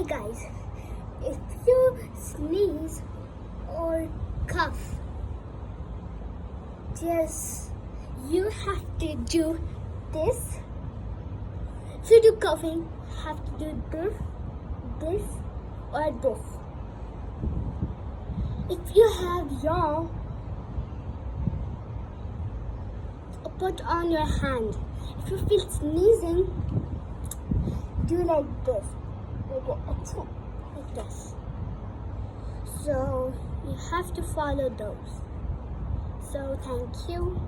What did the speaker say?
guys, if you sneeze or cough, just you have to do this. If you do coughing, have to do this, or this. If you have yawn, put on your hand. If you feel sneezing, do like this, like this. So you have to follow those. So thank you.